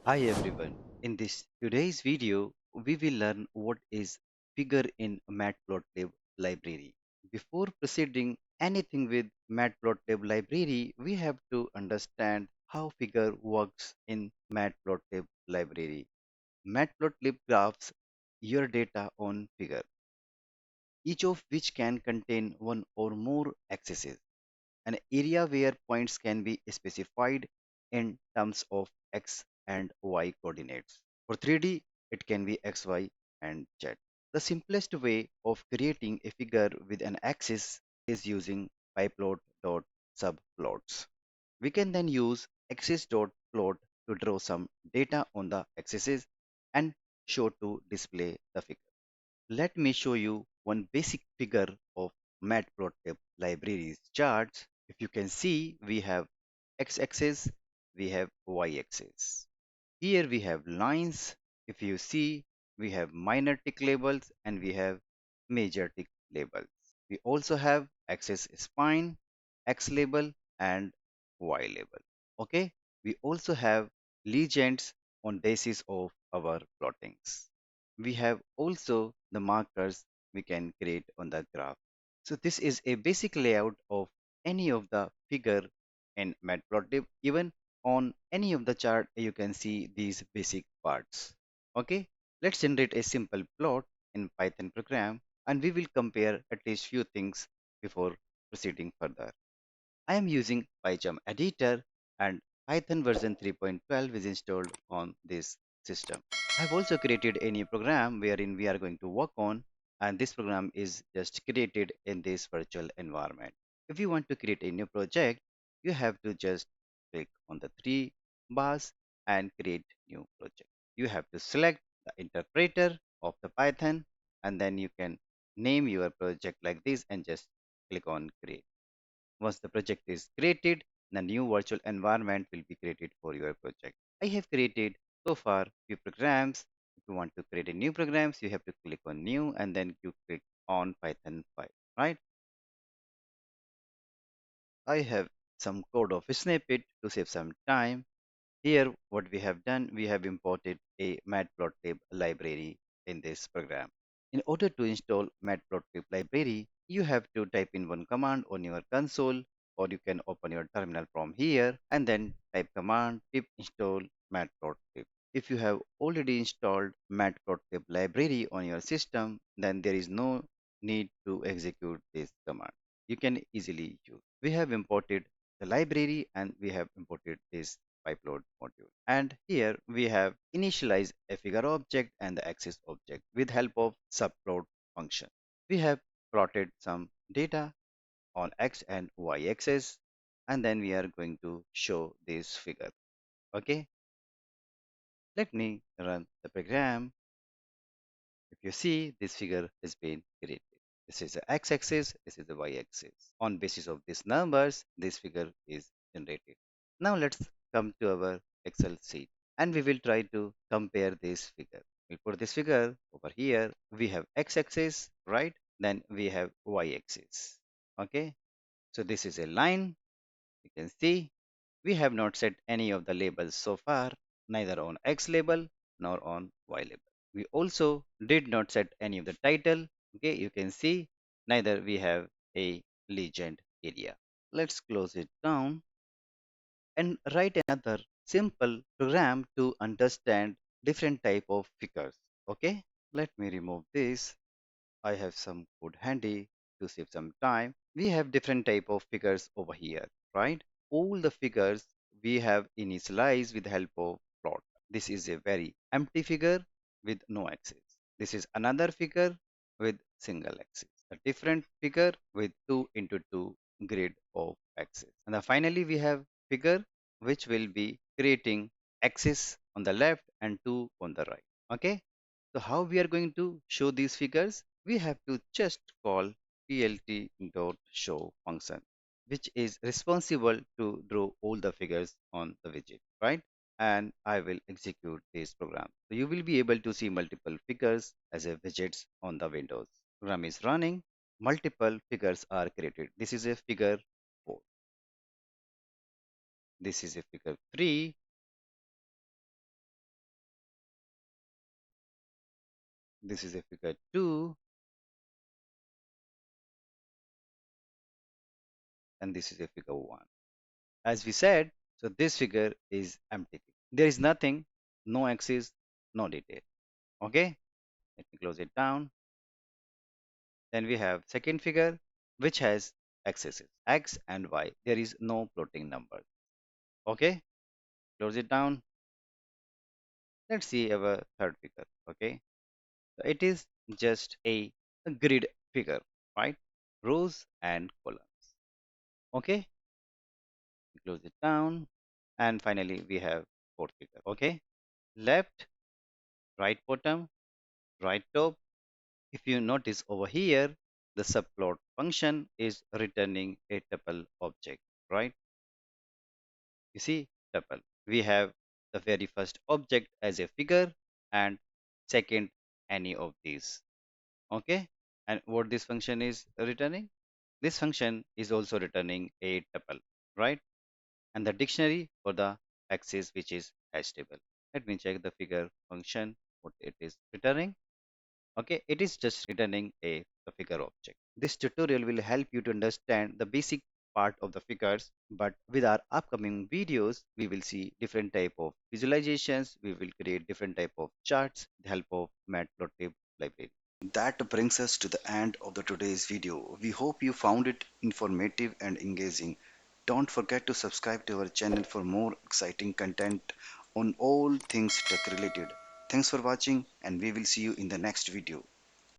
Hi everyone. In this today's video, we will learn what is figure in Matplotlib library. Before proceeding anything with Matplotlib library, we have to understand how figure works in Matplotlib library. Matplotlib graphs your data on figure, each of which can contain one or more axes, an area where points can be specified in terms of x and y coordinates. For 3D, it can be x, y, and z. The simplest way of creating a figure with an axis is using pyplot.subplots. We can then use axis.plot to draw some data on the axes and show to display the figure. Let me show you one basic figure of Matplotlib libraries charts. If you can see, we have x-axis, we have y-axis. Here we have lines. If you see, we have minor tick labels and we have major tick labels. We also have axis spine, x label and y label. Okay. We also have legends on basis of our plottings. We have also the markers we can create on the graph. So this is a basic layout of any of the figure in Matplotlib. Even on any of the chart, you can see these basic parts. Okay, let's generate a simple plot in Python program and we will compare at least few things before proceeding further. I am using pycharm editor and Python version 3.12 is installed on this system. I've also created a new program wherein we are going to work on, and this program is just created in this virtual environment. If you want to create a new project, you have to just click on the three bars and create new project. You have to select the interpreter of the Python and then you can name your project like this and just click on create. Once the project is created, the new virtual environment will be created for your project. I have created so far few programs. If you want to create a new programs, you have to click on new and then you click on Python 5, right? I have some code of snippet to save some time. Here, what we have done, we have imported a Matplotlib library in this program. In order to install Matplotlib library, you have to type in one command on your console, or you can open your terminal from here and then type command pip install matplotlib. If you have already installed Matplotlib library on your system, then there is no need to execute this command. You can easily use. We have imported the library and we have imported this PyPlot module. And here we have initialized a figure object and the axis object with help of subplot function. We have plotted some data on x and y axis and then we are going to show this figure. Okay, let me run the program. If you see, this figure has been created. This is the x-axis, this is the y-axis. On basis of these numbers, this figure is generated. Now let's come to our Excel sheet and we will try to compare this figure. We'll put this figure over here. We have x-axis, right? Then we have y-axis. Okay, so this is a line. You can see we have not set any of the labels so far, neither on X label nor on Y label. We also did not set any of the title. Okay, you can see neither we have a legend area. Let's close it down and write another simple program to understand different type of figures. Okay, let me remove this. I have some code handy to save some time. We have different type of figures over here, right? All the figures we have initialized with the help of plot. This is a very empty figure with no axis. This is another figure with single axis. A different figure with 2 into 2 grid of axis. And then finally we have figure which will be creating axis on the left and 2 on the right. Okay. So how we are going to show these figures? We have to just call plt.show function, which is responsible to draw all the figures on the widget, right? And I will execute this program. So you will be able to see multiple figures as a widgets on the windows. Program is running. Multiple figures are created. This is a figure 4. This is a figure 3. This is a figure 2, and this is a figure 1. As we said, so this figure is empty. There is nothing, no axis, no detail. Okay, let me close it down. Then we have second figure, which has axes, x and y. There is no floating number. Okay, close it down. Let's see our third figure. Okay, so it is just a grid figure, right? Rows and columns. Okay, close it down. And finally, we have fourth figure. Okay, left, right bottom, right top. If you notice over here, the subplot function is returning a tuple object, right? You see, tuple. We have the very first object as a figure and second any of these. Okay, and what this function is returning? This function is also returning a tuple, right? And the dictionary for the axis, which is hash table. Let me check the figure function, what it is returning. Okay, it is just returning a figure object. This tutorial will help you to understand the basic part of the figures, but with our upcoming videos, we will see different type of visualizations. We will create different type of charts with the help of Matplotlib library. That brings us to the end of the today's video. We hope you found it informative and engaging. Don't forget to subscribe to our channel for more exciting content on all things tech related. Thanks for watching, and we will see you in the next video.